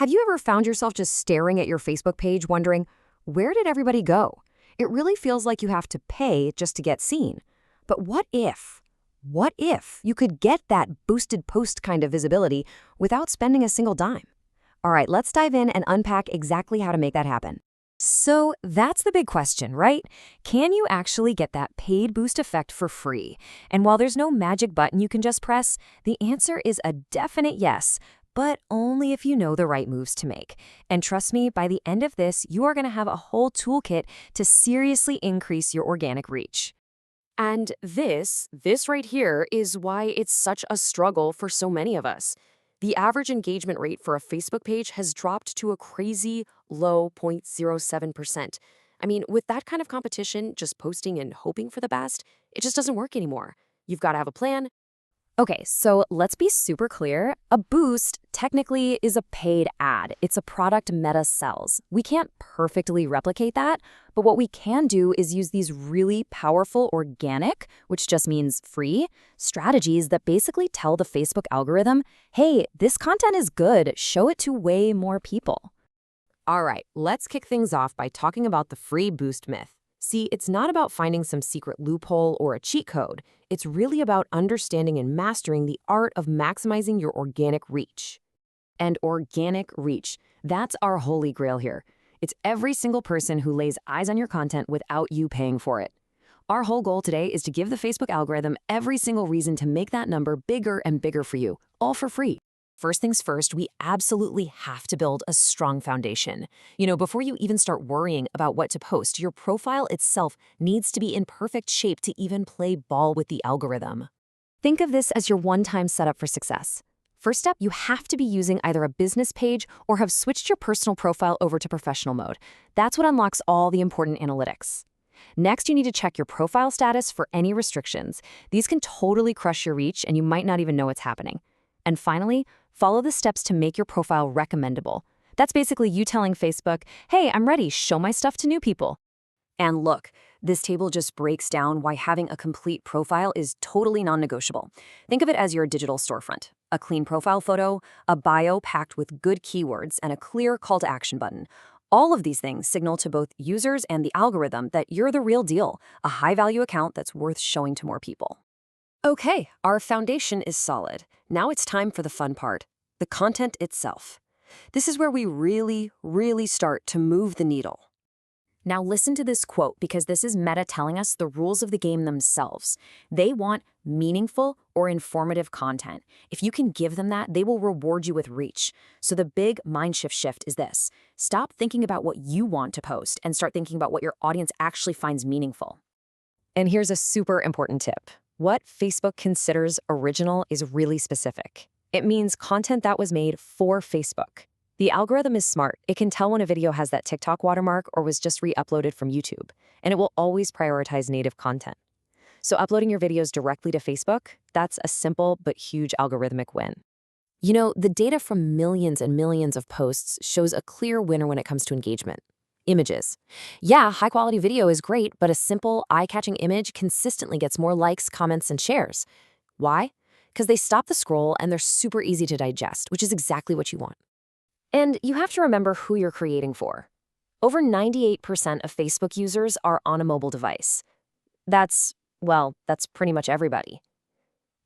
Have you ever found yourself just staring at your Facebook page wondering, where did everybody go? It really feels like you have to pay just to get seen. But what if? What if you could get that boosted post kind of visibility without spending a single dime? All right, let's dive in and unpack exactly how to make that happen. So that's the big question, right? Can you actually get that paid boost effect for free? And while there's no magic button you can just press, the answer is a definite yes, but only if you know the right moves to make. And trust me, by the end of this, you are going to have a whole toolkit to seriously increase your organic reach. And this right here is why it's such a struggle for so many of us. The average engagement rate for a Facebook page has dropped to a crazy low 0.07%. I mean, with that kind of competition, just posting and hoping for the best, it just doesn't work anymore. You've got to have a plan. Okay, so let's be super clear. A boost technically is a paid ad. It's a product Meta sells. We can't perfectly replicate that, but what we can do is use these really powerful organic, which just means free, strategies that basically tell the Facebook algorithm, hey, this content is good, show it to way more people. All right, let's kick things off by talking about the free boost myth. See, it's not about finding some secret loophole or a cheat code. It's really about understanding and mastering the art of maximizing your organic reach. And organic reach, that's our holy grail here. It's every single person who lays eyes on your content without you paying for it. Our whole goal today is to give the Facebook algorithm every single reason to make that number bigger and bigger for you, all for free. First things first, we absolutely have to build a strong foundation. Before you even start worrying about what to post, your profile itself needs to be in perfect shape to even play ball with the algorithm. Think of this as your one-time setup for success. First up, you have to be using either a business page or have switched your personal profile over to professional mode. That's what unlocks all the important analytics. Next, you need to check your profile status for any restrictions. These can totally crush your reach, and you might not even know what's happening. And finally, follow the steps to make your profile recommendable. That's basically you telling Facebook, hey, I'm ready, show my stuff to new people. And look, this table just breaks down why having a complete profile is totally non-negotiable. Think of it as your digital storefront. A clean profile photo, a bio packed with good keywords, and a clear call to action button. All of these things signal to both users and the algorithm that you're the real deal, a high-value account that's worth showing to more people. Okay, our foundation is solid. Now it's time for the fun part, the content itself. This is where we really start to move the needle. Now listen to this quote, because this is Meta telling us the rules of the game themselves. They want meaningful or informative content. If you can give them that, they will reward you with reach. So the big mind shift is this. Stop thinking about what you want to post and start thinking about what your audience actually finds meaningful. And here's a super important tip. What Facebook considers original is really specific. It means content that was made for Facebook. The algorithm is smart. It can tell when a video has that TikTok watermark or was just re-uploaded from YouTube, and it will always prioritize native content. So uploading your videos directly to Facebook, that's a simple but huge algorithmic win. The data from millions and millions of posts shows a clear winner when it comes to engagement. Images. Yeah, high-quality video is great, but a simple, eye-catching image consistently gets more likes, comments, and shares. Why? Because they stop the scroll and they're super easy to digest, which is exactly what you want. And you have to remember who you're creating for. Over 98% of Facebook users are on a mobile device. That's pretty much everybody.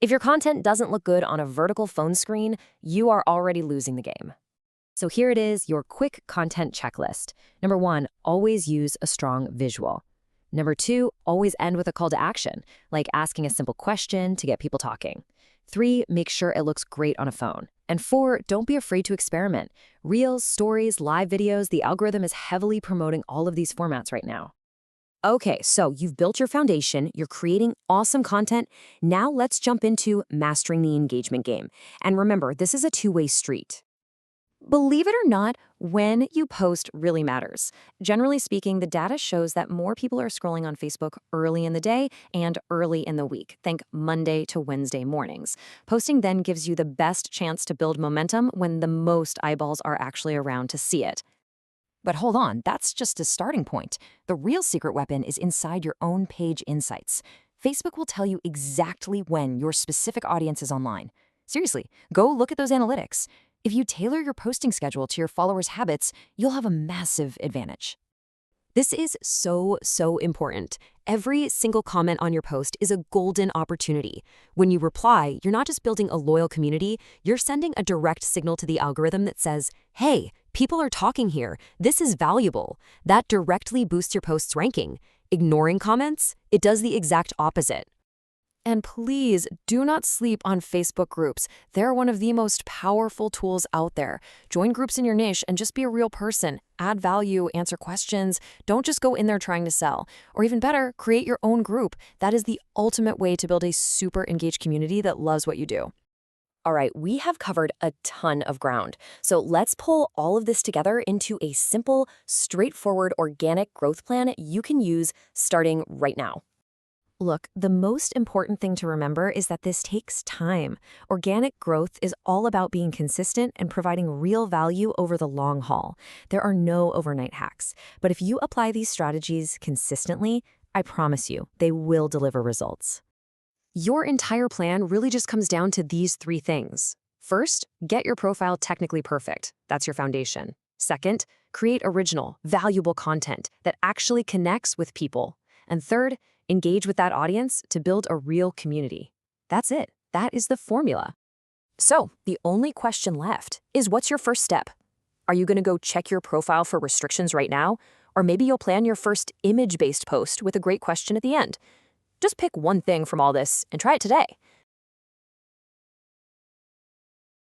If your content doesn't look good on a vertical phone screen, you are already losing the game. So here it is, your quick content checklist. Number 1, always use a strong visual. Number 2, always end with a call to action, like asking a simple question to get people talking. 3, make sure it looks great on a phone. And 4, don't be afraid to experiment. Reels, stories, live videos, the algorithm is heavily promoting all of these formats right now. Okay, so you've built your foundation, you're creating awesome content. Now let's jump into mastering the engagement game. And remember, this is a two-way street. Believe it or not, when you post really matters. Generally speaking, the data shows that more people are scrolling on Facebook early in the day and early in the week. Think Monday to Wednesday mornings. Posting then gives you the best chance to build momentum when the most eyeballs are actually around to see it. But hold on, that's just a starting point. The real secret weapon is inside your own page insights. Facebook will tell you exactly when your specific audience is online. Seriously, go look at those analytics. If you tailor your posting schedule to your followers' habits, you'll have a massive advantage. This is so important. Every single comment on your post is a golden opportunity. When you reply, you're not just building a loyal community, you're sending a direct signal to the algorithm that says, hey, people are talking here. This is valuable. That directly boosts your post's ranking. Ignoring comments, it does the exact opposite. And please do not sleep on Facebook groups. They're one of the most powerful tools out there. Join groups in your niche and just be a real person. Add value, answer questions. Don't just go in there trying to sell. Or even better, create your own group. That is the ultimate way to build a super engaged community that loves what you do. All right, we have covered a ton of ground. So let's pull all of this together into a simple, straightforward, organic growth plan you can use starting right now. Look, the most important thing to remember is that this takes time. Organic growth is all about being consistent and providing real value over the long haul. There are no overnight hacks. But if you apply these strategies consistently, I promise you, they will deliver results. Your entire plan really just comes down to these three things. First, get your profile technically perfect. That's your foundation. Second, create original, valuable content that actually connects with people. And third, engage with that audience to build a real community. That's it. That is the formula. So, the only question left is, what's your first step? Are you going to go check your profile for restrictions right now? Or maybe you'll plan your first image-based post with a great question at the end. Just pick one thing from all this and try it today.